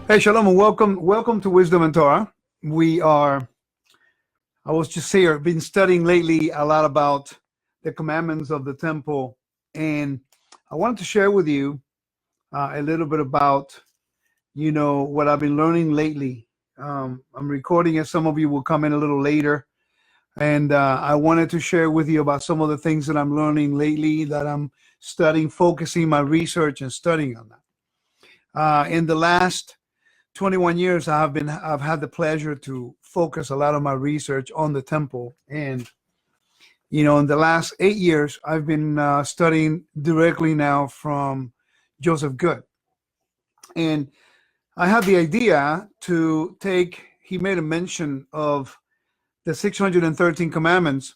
Hey, shalom, and welcome to Wisdom and Torah. I was just here, been studying lately a lot about the commandments of the temple, and I wanted to share with you a little bit about, what I've been learning lately. I'm recording it. Some of you will come in a little later, and I wanted to share with you about some of the things that I'm learning lately that I'm studying, focusing my research and studying on that. In the last 21 years, I've had the pleasure to focus a lot of my research on the temple, and in the last 8 years, I've been studying directly now from Joseph Good, and I had the idea to take. He made a mention of the 613 commandments.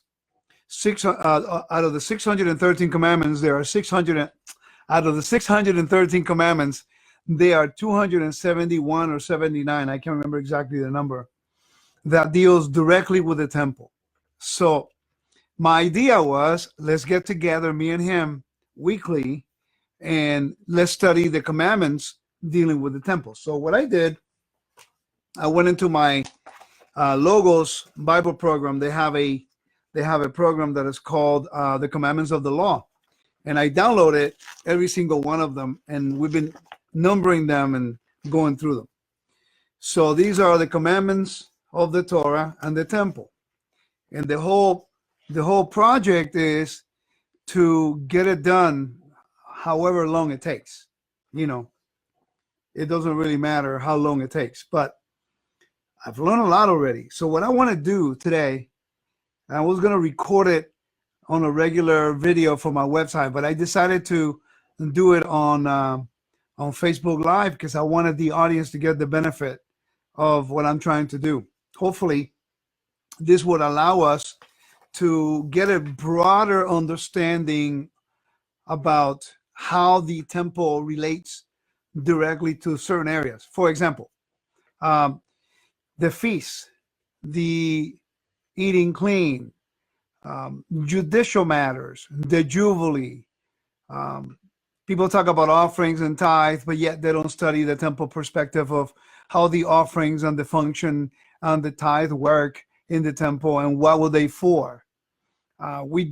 Out of the 613 commandments, there are 600. Out of the 613 commandments, they are 271 or 79. I can't remember exactly the number that deals directly with the temple. So my idea was, let's get together, me and him, weekly, and let's study the commandments dealing with the temple. So what I did, I went into my Logos Bible program. They have a program that is called the Commandments of the Law, and I downloaded every single one of them, and we've been numbering them and going through them. So these are the commandments of the Torah and the temple, and the whole project is to get it done however long it takes. It doesn't really matter how long it takes, but I've learned a lot already. So what I want to do today, I was going to record it on a regular video for my website, but I decided to do it on Facebook Live because I wanted the audience to get the benefit of what I'm trying to do. Hopefully, this would allow us to get a broader understanding about how the temple relates directly to certain areas. For example, the feasts, the eating clean, judicial matters, the Jubilee. People talk about offerings and tithe, but yet they don't study the temple perspective of how the offerings and the function and the tithe work in the temple and what were they for. We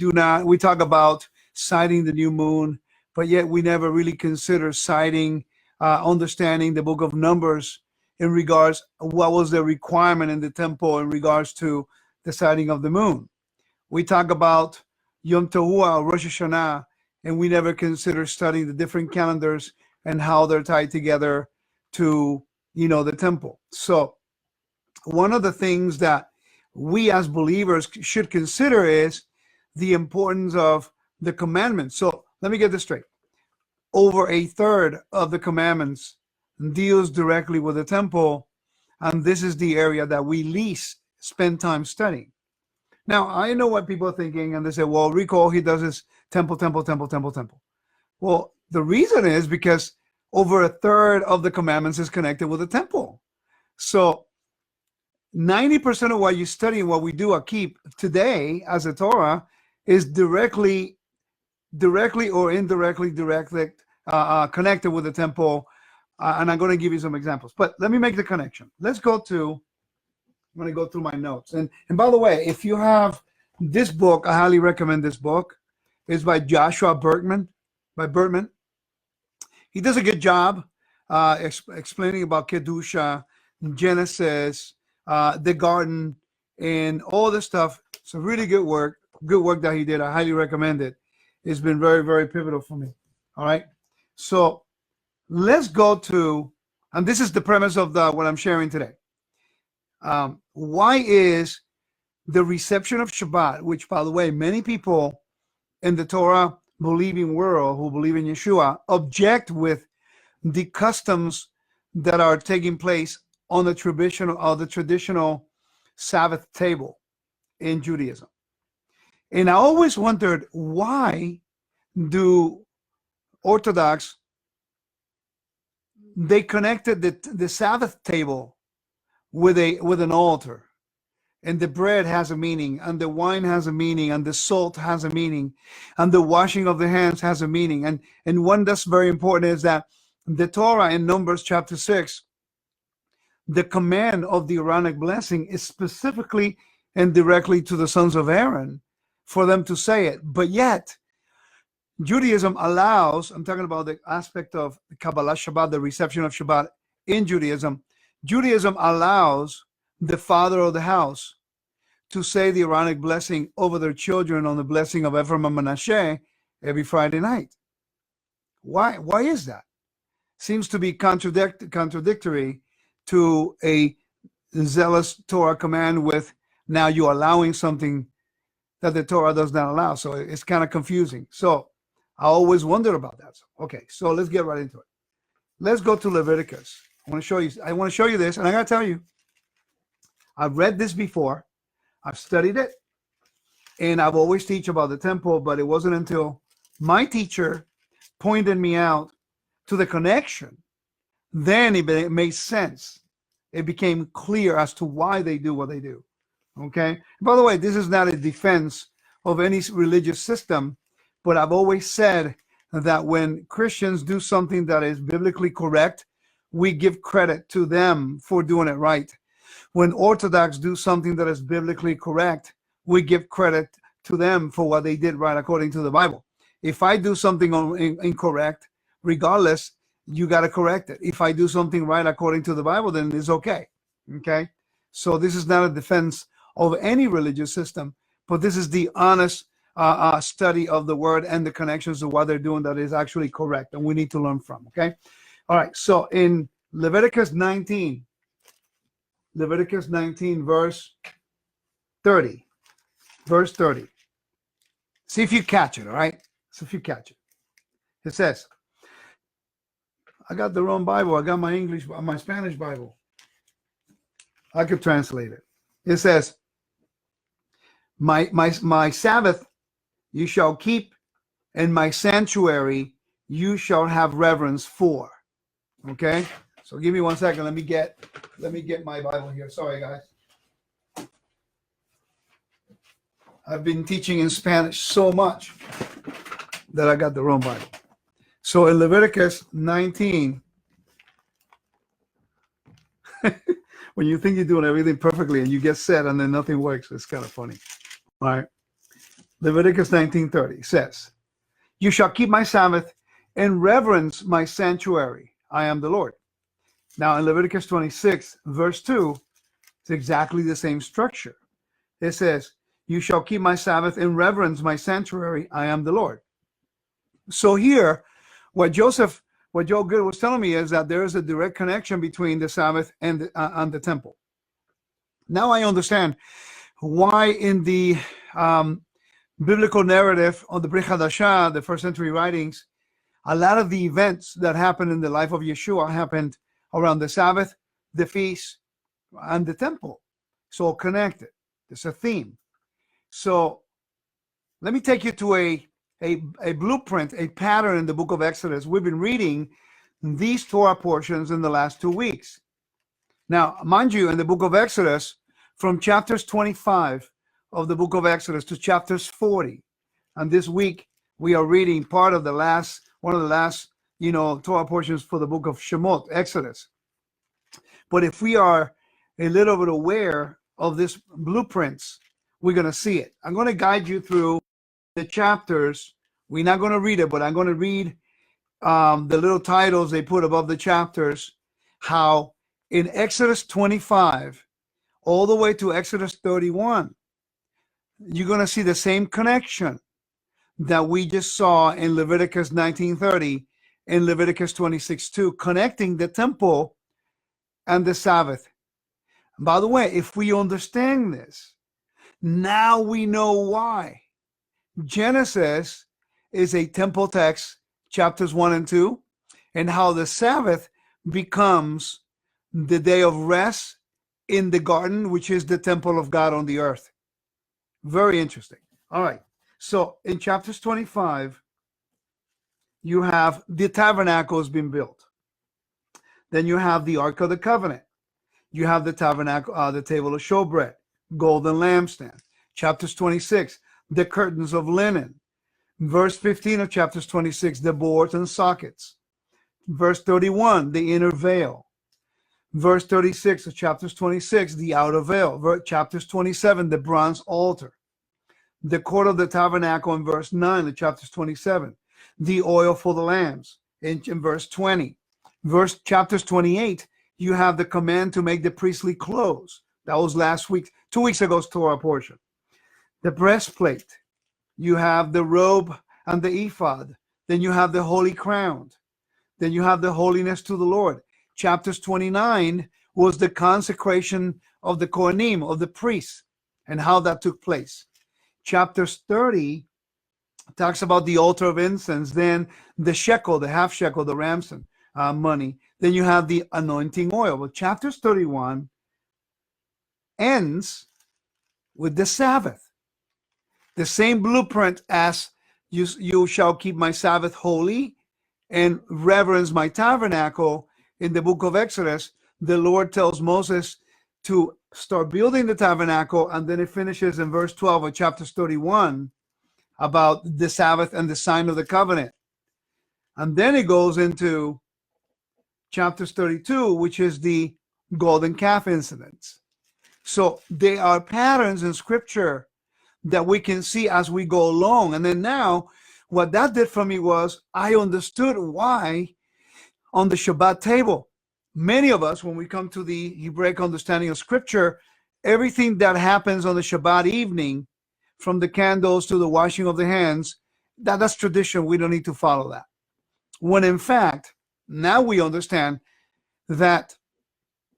talk about sighting the new moon, but yet we never really consider sighting, understanding the book of Numbers in regards what was the requirement in the temple in regards to the sighting of the moon. We talk about Yom Teruah, Rosh Hashanah, and we never consider studying the different calendars and how they're tied together to, the temple. So one of the things that we as believers should consider is the importance of the commandments. So let me get this straight. Over a third of the commandments deals directly with the temple, and this is the area that we least spend time studying. Now, I know what people are thinking, and they say, well, Rico, he does this temple. Well, the reason is because over a third of the commandments is connected with the temple. So 90% of what you study and what we do or keep today as a Torah is directly or indirectly connected with the temple. And I'm going to give you some examples. But let me make the connection. I'm going to go through my notes. And by the way, if you have this book, I highly recommend this book. It's by Joshua Bertman. He does a good job explaining about Kiddush, Genesis, the garden, and all this stuff. It's a really good work that he did. I highly recommend it. It's been very, very pivotal for me. All right. So let's go to, and this is the premise of what I'm sharing today. Why is the reception of Shabbat, which, by the way, many people in the Torah believing world who believe in Yeshua object with the customs that are taking place on the traditional Sabbath table in Judaism. And I always wondered, why do Orthodox, they connected the Sabbath table with an altar, and the bread has a meaning, and the wine has a meaning, and the salt has a meaning, and the washing of the hands has a meaning. And one that's very important is that the Torah in Numbers chapter 6 the command of the Aaronic blessing is specifically and directly to the sons of Aaron for them to say it. But yet, Judaism allows, I'm talking about the aspect of Kabbalah Shabbat, the reception of Shabbat in Judaism. Judaism allows the father of the house to say the Aaronic blessing over their children on the blessing of Ephraim and Manasseh every Friday night. Why is that? Seems to be contradictory to a zealous Torah command with now you're allowing something that the Torah does not allow. So it's kind of confusing. So I always wondered about that. Okay, so let's get right into it. Let's go to Leviticus. I want to show you this, and I got to tell you, I've read this before. I've studied it, and I've always teach about the temple, but it wasn't until my teacher pointed me out to the connection, then it made sense. It became clear as to why they do what they do. Okay? By the way, this is not a defense of any religious system, but I've always said that when Christians do something that is biblically correct, we give credit to them for doing it right. When Orthodox do something that is biblically correct, we give credit to them for what they did right according to the Bible. If I do something incorrect, regardless, you got to correct it. If I do something right according to the Bible, then it's okay. Okay? So this is not a defense of any religious system, but this is the honest study of the word and the connections to what they're doing that is actually correct, and we need to learn from. Okay? All right. So in Leviticus 19, verse 30. Verse 30. See if you catch it, all right? See if you catch it. It says, I got the wrong Bible. I got my Spanish Bible. I could translate it. It says, my Sabbath you shall keep, and my sanctuary you shall have reverence for. Okay? So give me 1 second. Let me get my Bible here. Sorry, guys. I've been teaching in Spanish so much that I got the wrong Bible. So in Leviticus 19, when you think you're doing everything perfectly and you get set and then nothing works, it's kind of funny. All right. Leviticus 19:30 says, you shall keep my Sabbath and reverence my sanctuary. I am the Lord. Now in Leviticus 26, verse 2, it's exactly the same structure. It says, you shall keep my Sabbath and reverence my sanctuary. I am the Lord. So here, what Joe Good was telling me is that there is a direct connection between the Sabbath and the temple. Now I understand why in the biblical narrative of the Brit Hadashah, the first century writings, a lot of the events that happened in the life of Yeshua happened around the Sabbath, the feast, and the temple. So connected. It's a theme. So let me take you to a blueprint, a pattern in the book of Exodus. We've been reading these Torah portions in the last 2 weeks. Now, mind you, in the book of Exodus, from chapters 25 of the book of Exodus to chapters 40, and this week we are reading part of one of the last, Torah portions for the book of Shemot, Exodus. But if we are a little bit aware of these blueprints, we're going to see it. I'm going to guide you through the chapters. We're not going to read it, but I'm going to read the little titles they put above the chapters, how in Exodus 25 all the way to Exodus 31, you're going to see the same connection that we just saw in Leviticus 19:30 and Leviticus 26:2, connecting the temple and the Sabbath. By the way, if we understand this, now we know why. Genesis is a temple text, chapters 1 and 2, and how the Sabbath becomes the day of rest in the garden, which is the temple of God on the earth. Very interesting. All right. So in chapters 25, you have the tabernacle has been built. Then you have the Ark of the Covenant. You have the tabernacle, the table of showbread, golden lampstand. Chapters 26, the curtains of linen. Verse 15 of chapters 26, the boards and sockets. Verse 31, the inner veil. Verse 36 of chapters 26, the outer veil. Chapters 27, the bronze altar. The court of the tabernacle in verse 9 of chapters 27. The oil for the lamps in verse 20. Chapters 28, you have the command to make the priestly clothes. That was last week, 2 weeks ago's Torah portion. The breastplate. You have the robe and the ephod. Then you have the holy crown. Then you have the holiness to the Lord. Chapters 29 was the consecration of the Kohanim, of the priests, and how that took place. Chapters 30 talks about the altar of incense, then the shekel, the half shekel, the ramson money. Then you have the anointing oil. But chapters 31 ends with the Sabbath. The same blueprint as you shall keep my Sabbath holy and reverence my tabernacle. In the book of Exodus, the Lord tells Moses to start building the tabernacle, and then it finishes in verse 12 of chapter 31 about the Sabbath and the sign of the covenant. And then it goes into chapters 32, which is the golden calf incidents. So there are patterns in scripture that we can see as we go along. And then now, what that did for me was I understood why on the Shabbat table, many of us, when we come to the Hebraic understanding of scripture, everything that happens on the Shabbat evening, from the candles to the washing of the hands, that's tradition. We don't need to follow that. When in fact, now we understand that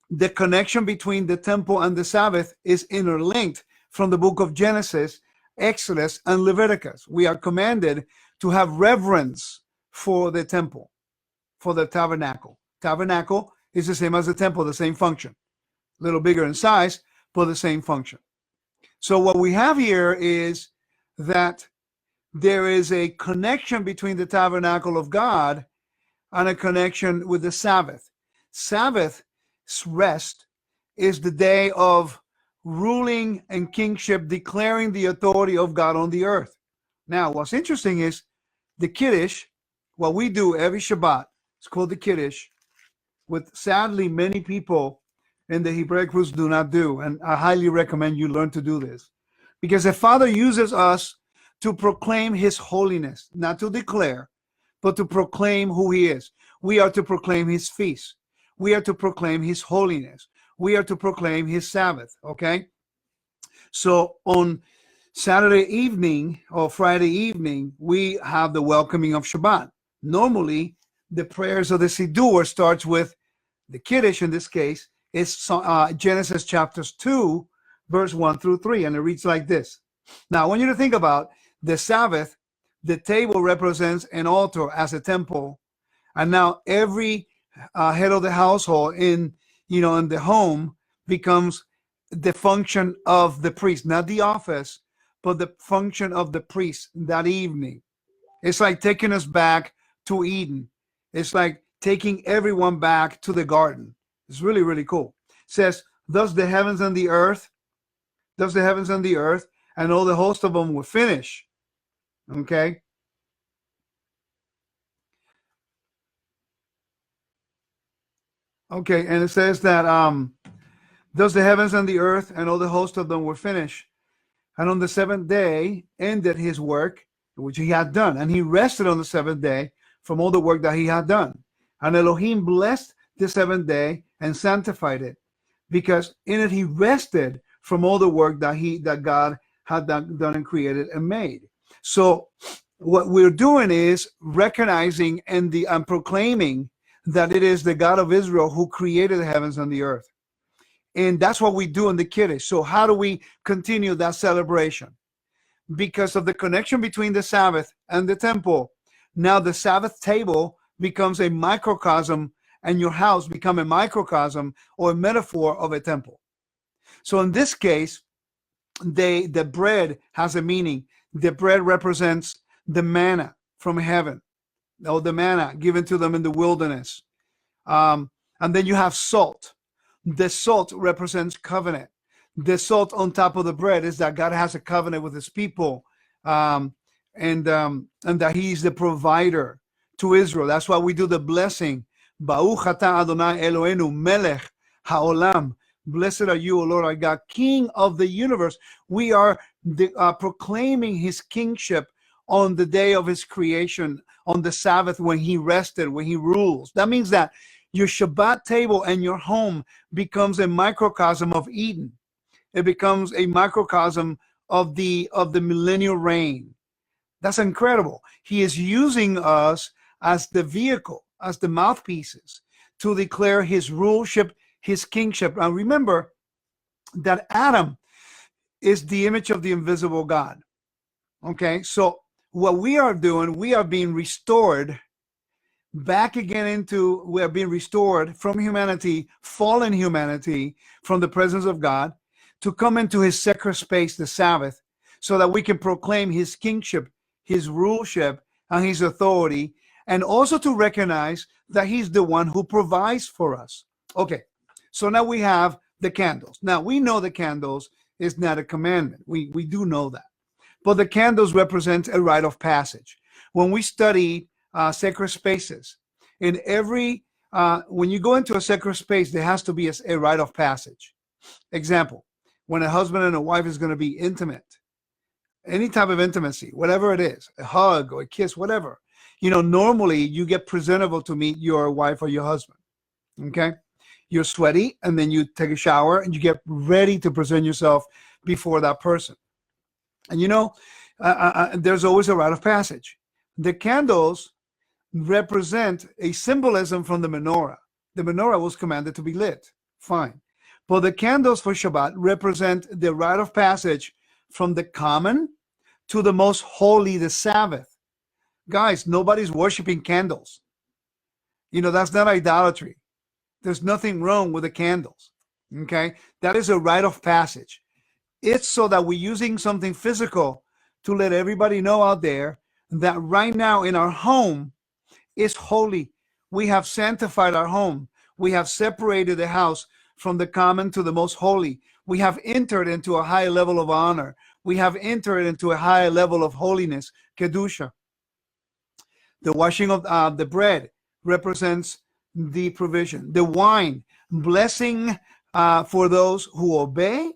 the connection between the temple and the Sabbath is interlinked from the book of Genesis, Exodus, and Leviticus. We are commanded to have reverence for the temple, for the tabernacle. Tabernacle is the same as the temple, the same function. A little bigger in size, but the same function. So what we have here is that there is a connection between the tabernacle of God and a connection with the Sabbath. Sabbath's rest is the day of ruling and kingship, declaring the authority of God on the earth. Now, what's interesting is the Kiddush, what we do every Shabbat, it's called the Kiddush, which sadly many people in the Hebraic roots do not do. And I highly recommend you learn to do this, because the Father uses us to proclaim his holiness, not to declare, but to proclaim who he is. We are to proclaim his feast. We are to proclaim his holiness. We are to proclaim his Sabbath, okay? So on Saturday evening or Friday evening, we have the welcoming of Shabbat. Normally, the prayers of the Siddur starts with the Kiddush. In this case, is Genesis chapters 2, verse 1 through 3, and it reads like this. Now, I want you to think about the Sabbath. The table represents an altar as a temple, and now every head of the household in the home becomes the function of the priest, not the office, but the function of the priest that evening. It's like taking us back to Eden. It's like taking everyone back to the garden. It's really, really cool. It says, thus the heavens and the earth, and all the host of them will finish. Okay. Okay, and it says that thus the heavens and the earth and all the host of them were finished. And on the seventh day ended his work, which he had done. And he rested on the seventh day from all the work that he had done. And Elohim blessed the seventh day and sanctified it, because in it he rested from all the work that God had done and created and made. So what we're doing is recognizing and proclaiming that it is the God of Israel who created the heavens and the earth. And that's what we do in the Kiddush. So how do we continue that celebration? Because of the connection between the Sabbath and the temple, now the Sabbath table becomes a microcosm, and your house become a microcosm or a metaphor of a temple. So in this case, the bread has a meaning. The bread represents the manna from heaven, or the manna given to them in the wilderness. And then you have salt. The salt represents covenant. The salt on top of the bread is that God has a covenant with his people, and that he's the provider to Israel. That's why we do the blessing. Baruch atah Adonai Eloheinu melech Haolam. Blessed are you, O Lord our God, King of the universe. We are proclaiming his kingship on the day of his creation, on the Sabbath when he rested, when he rules. That means that your Shabbat table and your home becomes a microcosm of Eden. It becomes a microcosm of the millennial reign. That's incredible. He is using us as the vehicle, as the mouthpieces to declare his ruleship, his kingship. Now remember that Adam is the image of the invisible God. Okay, so what we are doing, we are being restored back again into, we are being restored from humanity, fallen humanity, from the presence of God, to come into his sacred space, the Sabbath, so that we can proclaim his kingship, his ruleship, and his authority, and also to recognize that he's the one who provides for us. Okay, so now we have the candles. Now we know the candles is not a commandment. We do know that. But the candles represent a rite of passage. When we study sacred spaces, in every, when you go into a sacred space, there has to be a rite of passage. Example, when a husband and a wife is going to be intimate, any type of intimacy, whatever it is, a hug or a kiss, whatever, normally you get presentable to meet your wife or your husband. Okay, you're sweaty, and then you take a shower and you get ready to present yourself before that person. And there's always a rite of passage. The candles represent a symbolism from the menorah. The menorah was commanded to be lit, fine. But the candles for Shabbat represent the rite of passage from the common to the most holy, the Sabbath. Guys, nobody's worshiping candles. That's not idolatry. There's nothing wrong with the candles. Okay, that is a rite of passage. It's so that we're using something physical to let everybody know out there that right now in our home is holy. We have sanctified our home. We have separated the house from the common to the most holy. We have entered into a high level of honor. We have entered into a high level of holiness, Kedusha. The washing of the bread represents the provision. The wine, blessing for those who obey,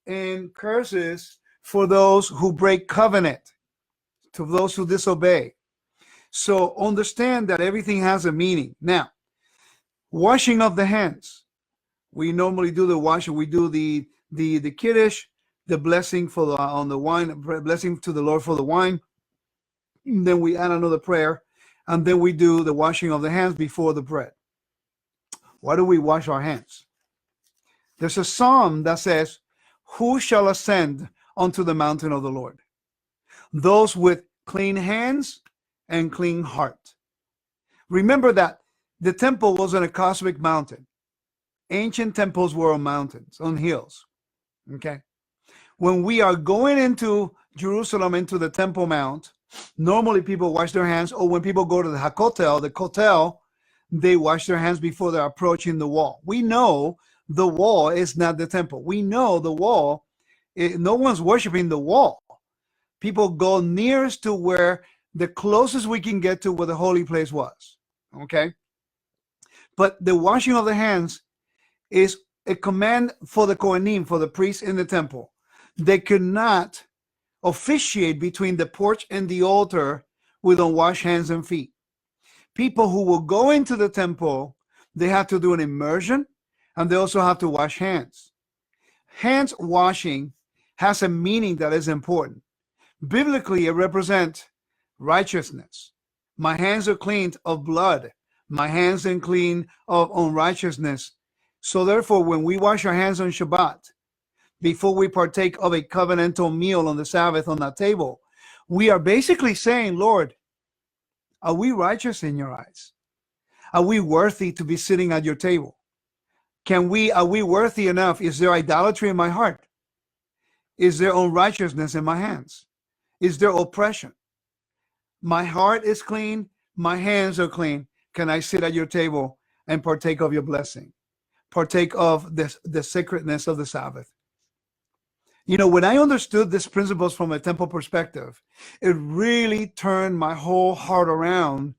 and curses for those who break covenant, to those who disobey. So understand that everything has a meaning. Now, washing of the hands. We normally do the washing. We do the Kiddush, the blessing for on the wine, blessing to the Lord for the wine. And then we add another prayer, and then we do the washing of the hands before the bread. Why do we wash our hands? There's a psalm that says, "Who shall ascend unto the mountain of the Lord? Those with clean hands and clean heart." Remember that the temple was on a cosmic mountain. Ancient temples were on mountains, on hills. Okay. When we are going into Jerusalem, into the Temple Mount, normally people wash their hands, or when people go to the Kotel, they wash their hands before they're approaching the wall. We know the wall is not the temple. We know the wall, no one's worshiping the wall. People go nearest to where the closest we can get to where the holy place was. Okay? But the washing of the hands is a command for the Kohanim, for the priests in the temple. They could not officiate between the porch and the altar with unwashed hands and feet. People who will go into the temple, they have to do an immersion, and they also have to wash hands. Hands washing has a meaning that is important. Biblically, it represents righteousness. My hands are cleaned of blood. My hands are clean of unrighteousness. So therefore, when we wash our hands on Shabbat, before we partake of a covenantal meal on the Sabbath on that table, we are basically saying, Lord, are we righteous in your eyes? Are we worthy to be sitting at your table? Are we worthy enough? Is there idolatry in my heart? Is there unrighteousness in my hands? Is there oppression? My heart is clean. My hands are clean. Can I sit at your table and partake of your blessing? Partake of the sacredness of the Sabbath. When I understood these principles from a temple perspective, it really turned my whole heart around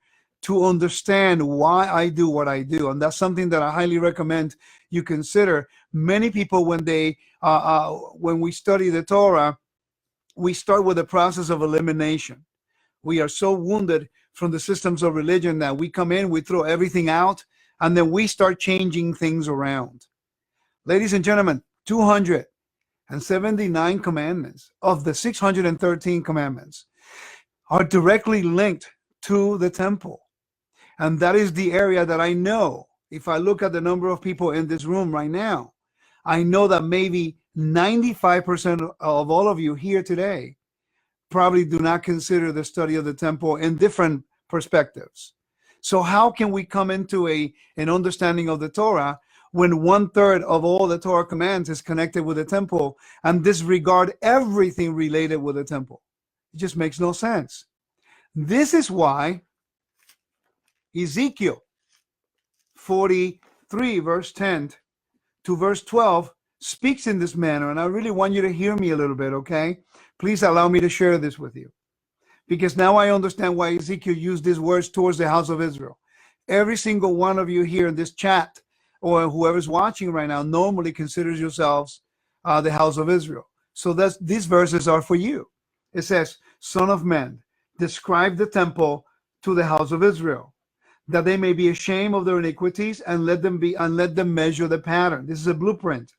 to understand why I do what I do. And that's something that I highly recommend you consider. Many people, when we study the Torah, we start with the process of elimination. We are so wounded from the systems of religion that we come in, we throw everything out, and then we start changing things around. Ladies and gentlemen, 279 commandments of the 613 commandments are directly linked to the temple. And that is the area that I know, if I look at the number of people in this room right now, I know that maybe 95% of all of you here today probably do not consider the study of the temple in different perspectives. So how can we come into an understanding of the Torah when 1/3 of all the Torah commands is connected with the temple and disregard everything related with the temple? It just makes no sense. This is why Ezekiel 43 verse 10 to verse 12 speaks in this manner, and I really want you to hear me a little bit, okay? Please allow me to share this with you, because now I understand why Ezekiel used these words towards the house of Israel. Every single one of you here in this chat, or whoever's watching right now, normally considers yourselves the house of Israel. So these verses are for you. It says, "Son of man, describe the temple to the house of Israel, that they may be ashamed of their iniquities, and let them measure the pattern." This is a blueprint.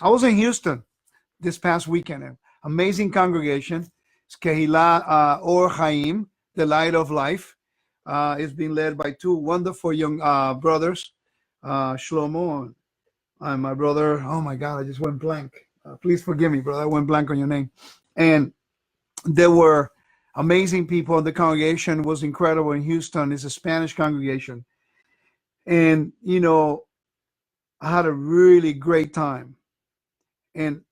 I was in Houston this past weekend. An amazing congregation. It's Kehillah Or Chaim, the Light of Life. It's being led by two wonderful young brothers, Shlomo and my brother. Oh my God, I just went blank. Please forgive me, brother. I went blank on your name. And there were amazing people. The congregation was incredible in Houston. It's a Spanish congregation. And, you know, I had a really great time. And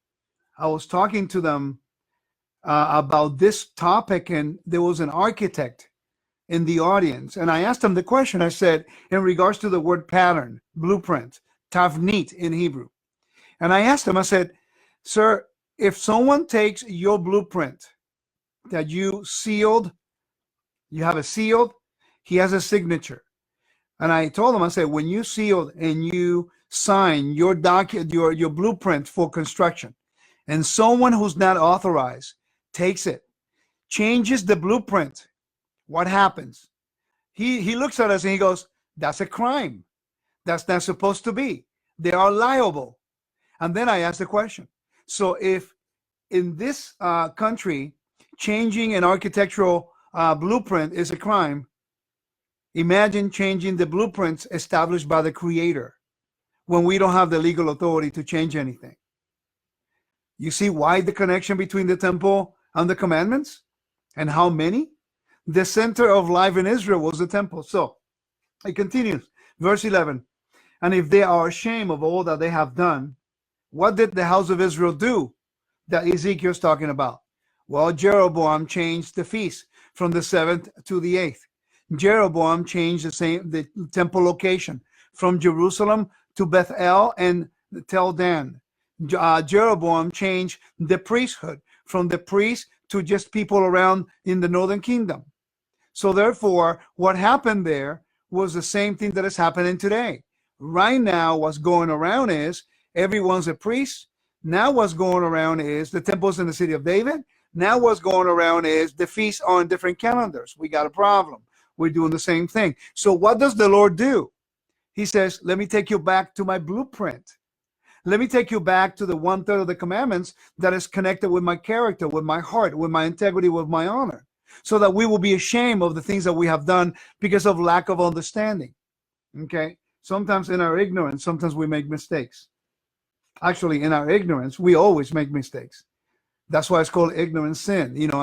I was talking to them about this topic, and there was an architect in the audience. And I asked him the question. I said, in regards to the word pattern, blueprint, tavnit in Hebrew. And I asked him, I said, "Sir, if someone takes your blueprint that you sealed, you have it sealed, he has a signature." And I told him, I said, when you sealed and you sign your blueprint for construction, and someone who's not authorized takes it, changes the blueprint, what happens? He looks at us and he goes, "That's a crime. That's not supposed to be. They are liable." And then I asked the question, so if in this country, changing an architectural blueprint is a crime, imagine changing the blueprints established by the Creator when we don't have the legal authority to change anything. You see why the connection between the temple and the commandments, and how many? The center of life in Israel was the temple. So it continues, verse 11. "And if they are ashamed of all that they have done," what did the house of Israel do that Ezekiel's talking about? Well, Jeroboam changed the feast from the 7th to the 8th. Jeroboam changed the temple location from Jerusalem to Bethel and Tel Dan. Jeroboam changed the priesthood from the priest to just people around in the northern kingdom. So therefore, what happened there was the same thing that is happening today. Right now, what's going around is everyone's a priest. Now what's going around is the temples in the city of David. Now what's going around is the feasts on different calendars. We got a problem. We're doing the same thing. So what does the Lord do? He says, let me take you back to my blueprint. Let me take you back to the 1/3 of the commandments that is connected with my character, with my heart, with my integrity, with my honor, so that we will be ashamed of the things that we have done because of lack of understanding. Okay? Sometimes in our ignorance, sometimes we make mistakes. Actually, in our ignorance, we always make mistakes. That's why it's called ignorant sin, you know,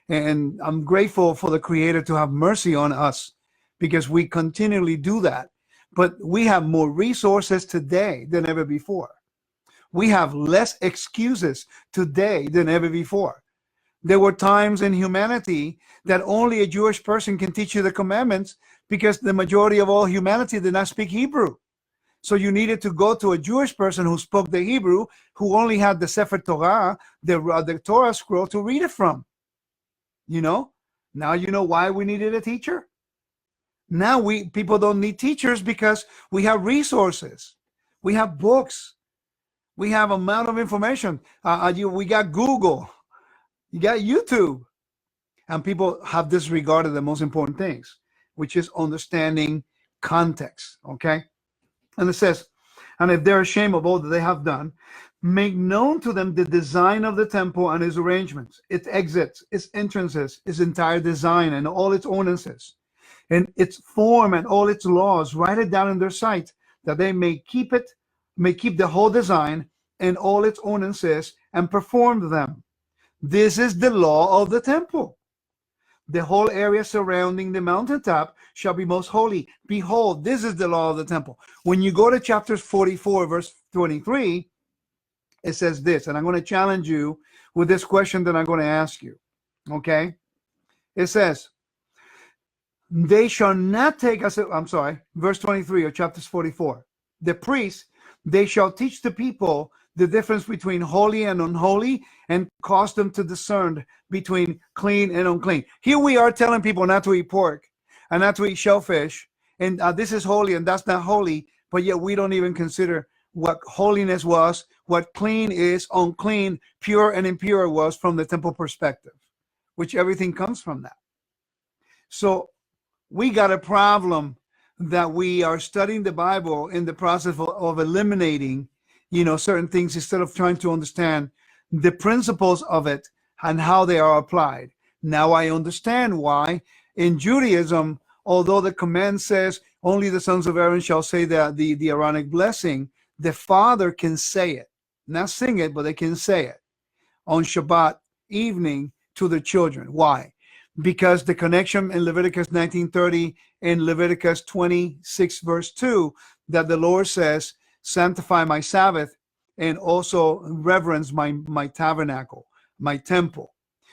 and I'm grateful for the Creator to have mercy on us because we continually do that. But we have more resources today than ever before. We have less excuses today than ever before. There were times in humanity that only a Jewish person can teach you the commandments because the majority of all humanity did not speak Hebrew. So you needed to go to a Jewish person who spoke the Hebrew, who only had the Sefer Torah, the Torah scroll to read it from. You know? Now you know why we needed a teacher? Now people don't need teachers because we have resources. We have books. We have amount of information. We got Google. You got YouTube. And people have disregarded the most important things, which is understanding context. Okay? And it says, and if they're ashamed of all that they have done, make known to them the design of the temple and its arrangements, its exits, its entrances, its entire design and all its ordinances, and its form and all its laws. Write it down in their sight, that they may keep the whole design and all its ordinances and perform them. This is the law of the temple. The whole area surrounding the mountaintop shall be most holy. Behold, this is the law of the temple. When you go to chapter 44, verse 23, it says this, and I'm going to challenge you with this question that I'm going to ask you. Okay? It says, they shall not take us, I'm sorry, verse 23 of chapter 44. The priests, they shall teach the people the difference between holy and unholy, and cause them to discern between clean and unclean. Here we are telling people not to eat pork and not to eat shellfish, and this is holy and that's not holy, but yet we don't even consider what holiness was, what clean is, unclean, pure and impure was from the temple perspective, which everything comes from that. So we got a problem that we are studying the Bible in the process of eliminating certain things instead of trying to understand the principles of it and how they are applied. Now I understand why in Judaism, although the command says only the sons of Aaron shall say that the Aaronic blessing, the father can say it, not sing it, but they can say it on Shabbat evening to the children. Why? Because the connection in Leviticus 19:30 and Leviticus 26 verse 2, that the Lord says, sanctify my Sabbath and also reverence my tabernacle, my temple.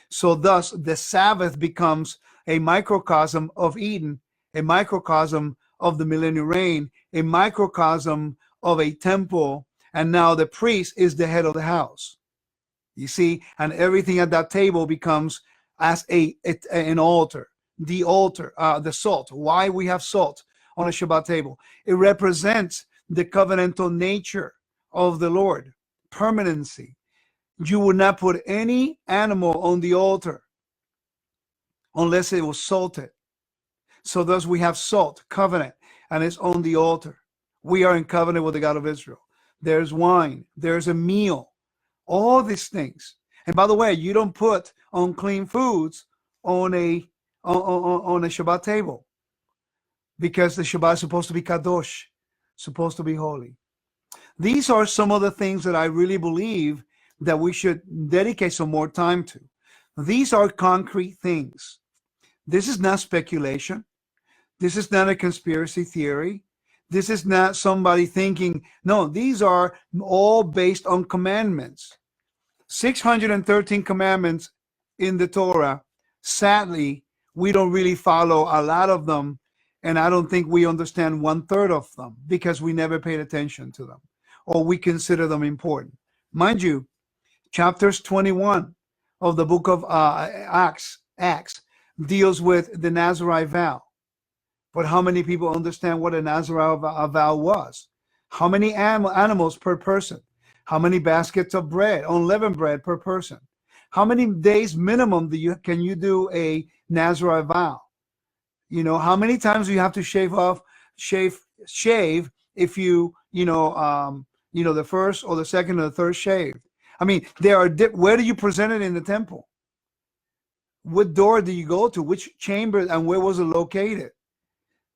So thus the Sabbath becomes a microcosm of Eden, a microcosm of the millennial reign, a microcosm of a temple, and now the priest is the head of the house. You see, and everything at that table becomes as an altar. The altar, the salt. Why we have salt on a Shabbat table? It represents the covenantal nature of the Lord, permanency. You would not put any animal on the altar unless it was salted. So thus we have salt, covenant, and it's on the altar. We are in covenant with the God of Israel. There's wine, there's a meal, all these things. And by the way, you don't put unclean foods on a Shabbat table, because the Shabbat is supposed to be kadosh, supposed to be holy. These are some of the things that I really believe that we should dedicate some more time to. These are concrete things. This is not speculation. This is not a conspiracy theory. This is not somebody thinking. No, these are all based on commandments. 613 commandments in the Torah. Sadly, we don't really follow a lot of them, and I don't think we understand 1/3 of them because we never paid attention to them, or we consider them important. Mind you, chapters 21 of the book of Acts deals with the Nazarite vow. But how many people understand what a Nazarite vow was? How many animals per person? How many baskets of bread, unleavened bread per person? How many days minimum can you do a Nazarite vow? How many times do you have to shave if you the first or the second or the third shave? I mean, where do you present it in the temple? What door do you go to? Which chamber, and where was it located?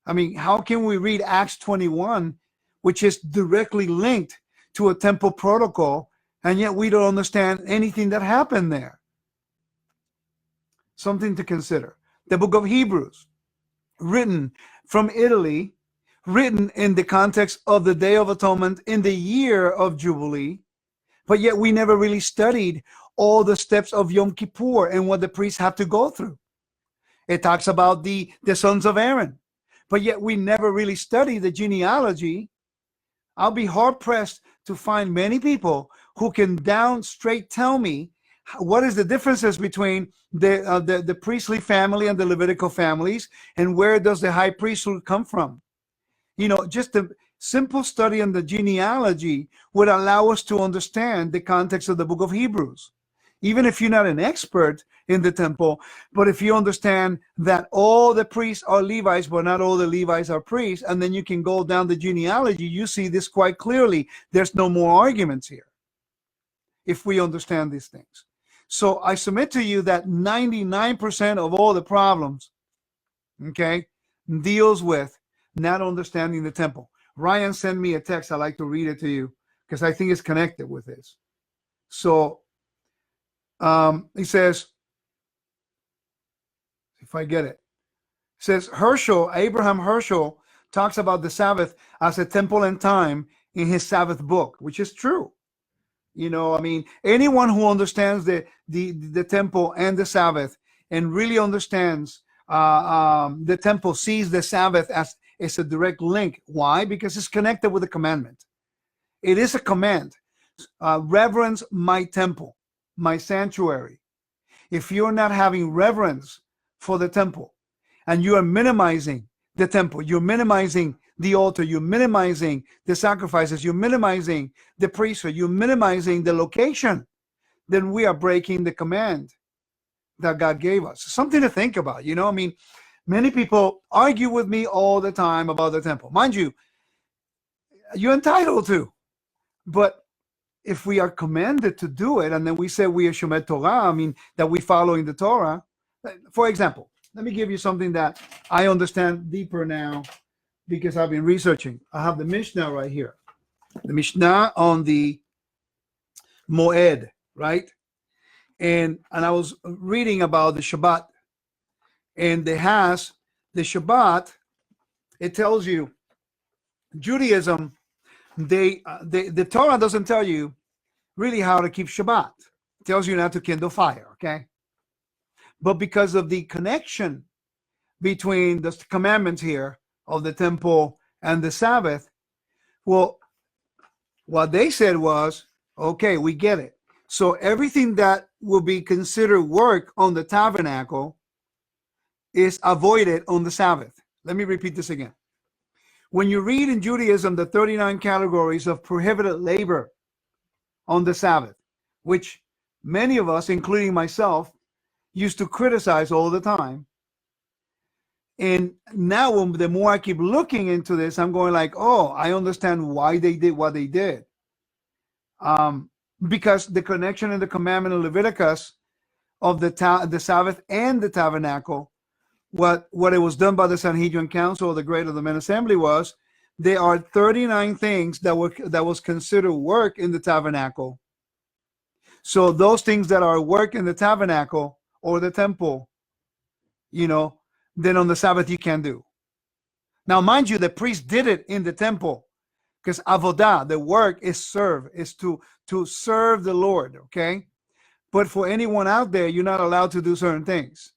I mean, how can we read Acts 21, which is directly linked to a temple protocol, and yet we don't understand anything that happened there? Something to consider. The book of Hebrews, written from Italy, written in the context of the Day of Atonement in the year of Jubilee, but yet we never really studied all the steps of Yom Kippur and what the priests have to go through. It talks about the sons of Aaron, but yet we never really study the genealogy. I'll be hard pressed to find many people who can down straight tell me What is the differences between the priestly family and the Levitical families, and where does the high priesthood come from? Just a simple study on the genealogy would allow us to understand the context of the book of Hebrews. Even if you're not an expert in the temple, but if you understand that all the priests are Levites, but not all the Levites are priests, and then you can go down the genealogy, you see this quite clearly. There's no more arguments here if we understand these things. So I submit to you that 99% of all the problems, okay, deals with not understanding the temple. Ryan sent me a text. I'd like to read it to you because I think it's connected with this. So he says, if I get it, says Abraham Herschel talks about the Sabbath as a temple and time in his Sabbath book, which is true. Anyone who understands the temple and the Sabbath and really understands the temple sees the Sabbath as a direct link. Why? Because it's connected with the commandment. It is a command. Reverence my temple, my sanctuary. If you're not having reverence for the temple and you are minimizing the temple, you're minimizing the altar, you're minimizing the sacrifices, you're minimizing the priesthood, you're minimizing the location, then we are breaking the command that God gave us. Something to think about. Many people argue with me all the time about the temple. Mind you, you're entitled to. But if we are commanded to do it, and then we say we are Shomer Torah, that we following the Torah. For example, let me give you something that I understand deeper now because I've been researching. I have the Mishnah right here. The Mishnah on the Moed, right? And I was reading about the Shabbat. And the Shabbat, it tells you, Judaism, the Torah doesn't tell you really how to keep Shabbat. It tells you not to kindle fire, okay? But because of the connection between the commandments here of the temple and the Sabbath, well, what they said was, okay, we get it. So everything that will be considered work on the tabernacle is avoided on the Sabbath. Let me repeat this again. When you read in Judaism the 39 categories of prohibited labor on the Sabbath, which many of us, including myself, used to criticize all the time. And now the more I keep looking into this, I'm going like, oh, I understand why they did what they did. Because the connection in the commandment of Leviticus of the Sabbath and the tabernacle, what it was done by the Sanhedrin Council or the Great of the Men Assembly was, there are 39 things that was considered work in the tabernacle. So those things that are work in the tabernacle or the temple, then on the Sabbath you can do. Now, mind you, the priest did it in the temple because avodah, the work is to serve the Lord, okay? But for anyone out there, you're not allowed to do certain things.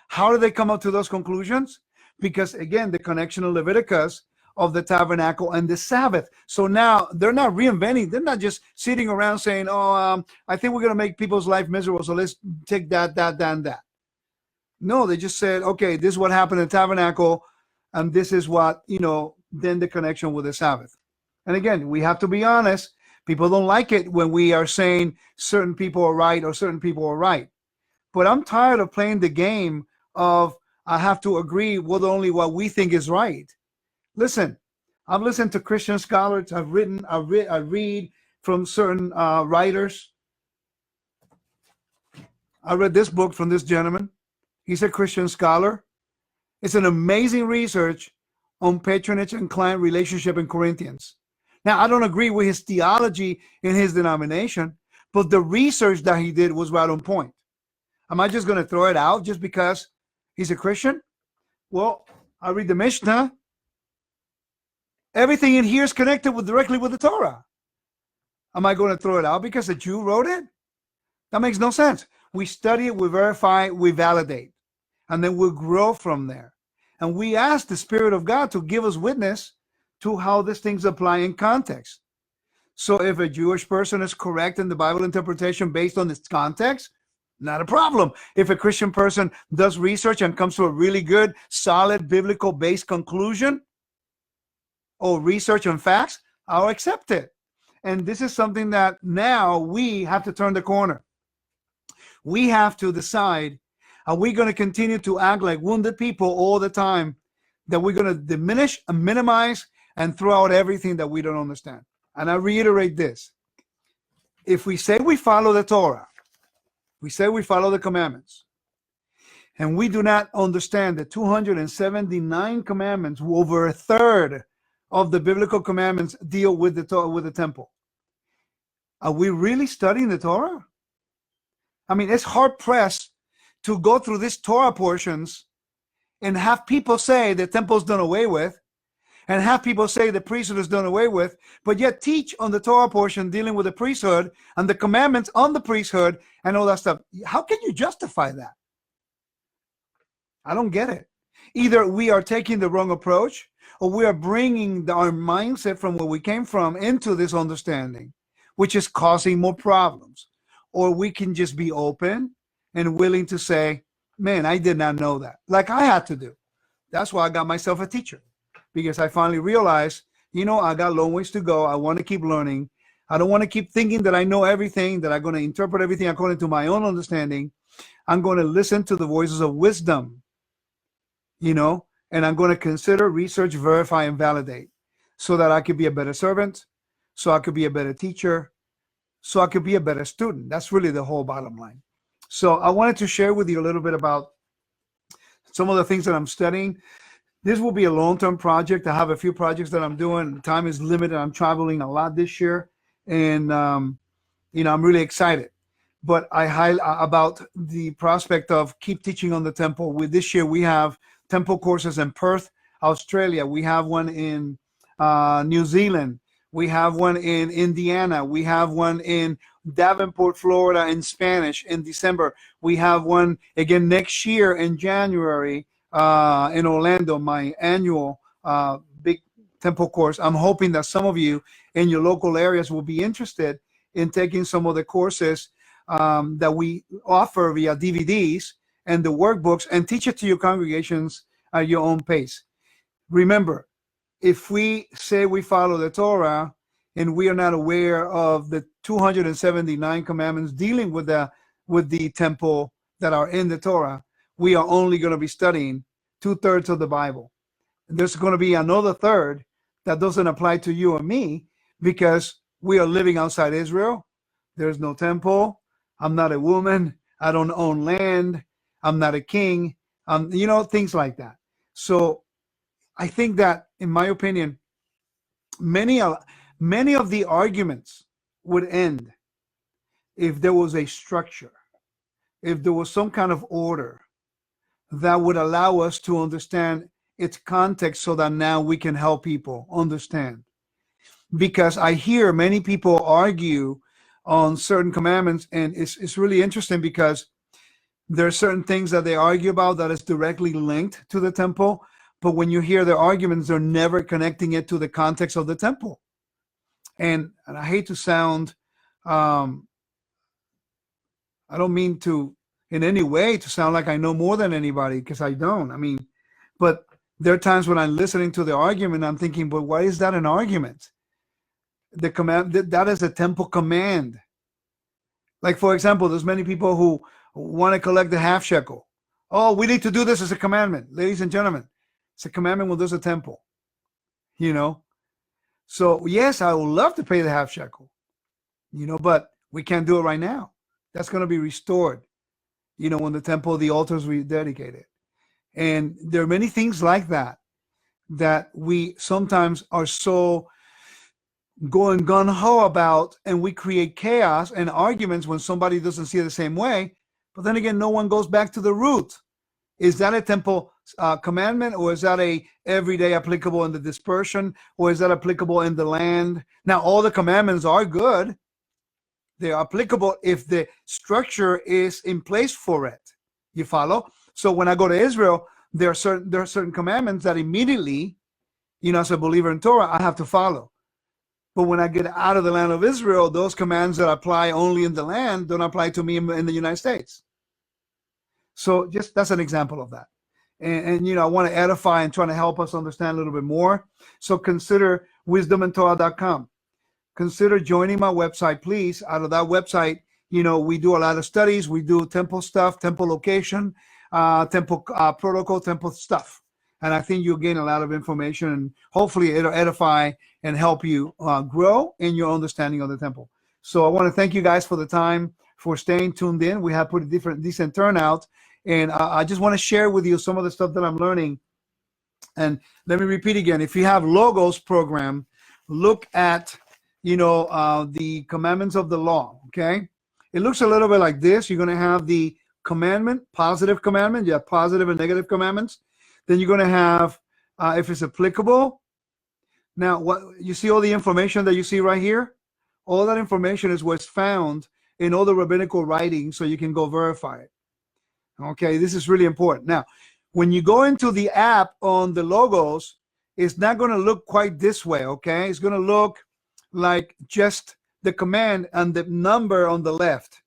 How do they come up to those conclusions? Because again, the connection of Leviticus of the tabernacle and the Sabbath. So now they're not reinventing. They're not just sitting around saying, I think we're going to make people's life miserable, so let's take that, and that. No, they just said, okay, this is what happened in the tabernacle, and this is what, then the connection with the Sabbath. And again, we have to be honest. People don't like it when we are saying certain people are right or certain people are right. But I'm tired of playing the game of I have to agree with only what we think is right. Listen, I've listened to Christian scholars. I read from certain writers. I read this book from this gentleman. He's a Christian scholar. It's an amazing research on patronage and client relationship in Corinthians. Now, I don't agree with his theology in his denomination, but the research that he did was right on point. Am I just going to throw it out just because he's a Christian? Well, I read the Mishnah. Everything in here is connected directly with the Torah. Am I going to throw it out because a Jew wrote it? That makes no sense. We study it, we verify, we validate, and then we'll grow from there. And we ask the Spirit of God to give us witness to how these things apply in context. So if a Jewish person is correct in the Bible interpretation based on its context, not a problem. If a Christian person does research and comes to a really good, solid, biblical-based conclusion or research and facts, I'll accept it. And this is something that now we have to turn the corner. We have to decide, are we going to continue to act like wounded people all the time, that we're going to diminish and minimize and throw out everything that we don't understand? And I reiterate this. If we say we follow the Torah, we say we follow the commandments, and we do not understand the 279 commandments, over a third of the biblical commandments deal with the Torah, with the temple. Are we really studying the Torah? I mean, it's hard pressed to go through these Torah portions and have people say the temple's done away with, and have people say the priesthood is done away with, but yet teach on the Torah portion dealing with the priesthood and the commandments on the priesthood and all that stuff. How can you justify that? I don't get it. Either we are taking the wrong approach, or we are bringing our mindset from where we came from into this understanding, which is causing more problems. Or we can just be open and willing to say, man, I did not know that, like I had to do. That's why I got myself a teacher, because I finally realized, I got a long ways to go. I want to keep learning. I don't want to keep thinking that I know everything, that I'm going to interpret everything according to my own understanding. I'm going to listen to the voices of wisdom, and I'm going to consider, research, verify, and validate, so that I could be a better servant, so I could be a better teacher, so I could be a better student. That's really the whole bottom line. So I wanted to share with you a little bit about some of the things that I'm studying. This will be a long-term project. I have a few projects that I'm doing. Time is limited. I'm traveling a lot this year, and I'm really excited. But I highlight about the prospect of keep teaching on the temple. With this year, we have temple courses in Perth, Australia. We have one in New Zealand. We have one in Indiana. We have one in Davenport, Florida, in Spanish in December. We have one again next year in January in Orlando, my annual big temple course. I'm hoping that some of you in your local areas will be interested in taking some of the courses that we offer via DVDs and the workbooks, and teach it to your congregations at your own pace. Remember, if we say we follow the Torah and we are not aware of the 279 commandments dealing with the temple that are in the Torah, we are only going to be studying 2/3 of the Bible. And there's going to be another third that doesn't apply to you and me, because we are living outside Israel. There's no temple. I'm not a woman. I don't own land. I'm not a king. Things like that. So I think that, in my opinion, many of the arguments would end if there was a structure, if there was some kind of order that would allow us to understand its context, so that now we can help people understand. Because I hear many people argue on certain commandments, and it's really interesting, because there are certain things that they argue about that is directly linked to the temple, but when you hear their arguments, they're never connecting it to the context of the temple. And I hate to sound, I don't mean to in any way to sound like I know more than anybody, because I don't. But there are times when I'm listening to the argument, I'm thinking, but why is that an argument? The command, that is a temple command. Like, for example, there's many people who want to collect the half shekel. Oh, we need to do this as a commandment. Ladies and gentlemen, it's a commandment when there's a temple. So yes, I would love to pay the half shekel, but we can't do it right now. That's going to be restored, when the temple, the altar is rededicated. And there are many things like that we sometimes are so going gung-ho about, and we create chaos and arguments when somebody doesn't see it the same way. But then again, no one goes back to the root. Is that a temple commandment, or is that a everyday applicable in the dispersion, or is that applicable in the land? Now, all the commandments are good. They are applicable if the structure is in place for it. You follow? So when I go to Israel, there are certain commandments that immediately, as a believer in Torah, I have to follow. But when I get out of the land of Israel, those commands that apply only in the land don't apply to me in the United States. So just that's an example of that. And I want to edify and try to help us understand a little bit more. So consider wisdomandtorah.com. Consider joining my website, please. Out of that website, we do a lot of studies. We do temple stuff, temple location, temple protocol, temple stuff. And I think you'll gain a lot of information, and hopefully it'll edify and help you grow in your understanding of the temple. So I want to thank you guys for the time, for staying tuned in. We have pretty decent turnout. And I just want to share with you some of the stuff that I'm learning. And let me repeat again, if you have Logos program, look at, the commandments of the law, okay? It looks a little bit like this. You're going to have the commandment, positive commandment. You have positive and negative commandments. Then you're going to have, if it's applicable. Now, what you see all the information that you see right here? All that information is what's found in all the rabbinical writings, so you can go verify it. Okay, this is really important. Now, when you go into the app on the Logos, it's not going to look quite this way, okay? It's going to look like just the command and the number on the left.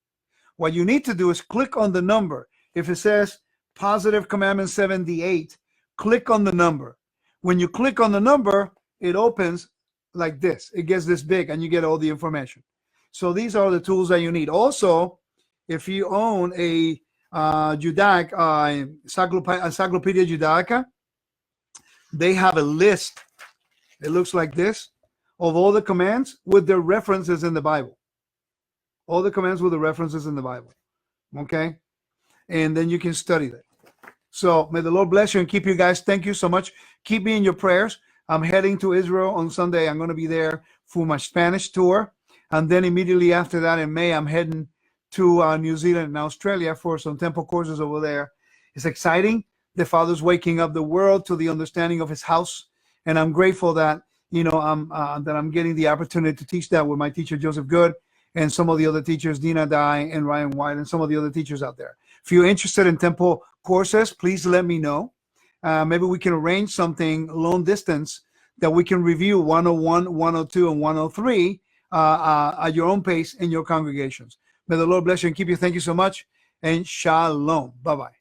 What you need to do is click on the number. If it says positive commandment 78, click on the number. When you click on the number, it opens like this. It gets this big, and you get all the information. So these are the tools that you need. Also, if you own a Judaic Encyclopedia Judaica, they have a list. It looks like this, of all the commands with the references in the Bible. All the commands with the references in the Bible. Okay? And then you can study that. So may the Lord bless you and keep you guys. Thank you so much. Keep me in your prayers. I'm heading to Israel on Sunday. I'm going to be there for my Spanish tour. And then immediately after that in May, I'm heading to New Zealand and Australia for some temple courses over there. It's exciting. The Father's waking up the world to the understanding of His house, and I'm grateful that I'm getting the opportunity to teach that with my teacher Joseph Good and some of the other teachers, Dina Dye and Ryan White, and some of the other teachers out there. If you're interested in temple courses, please let me know. Maybe we can arrange something long distance that we can review 101, 102, and 103 at your own pace in your congregations. May the Lord bless you and keep you. Thank you so much, and shalom. Bye-bye.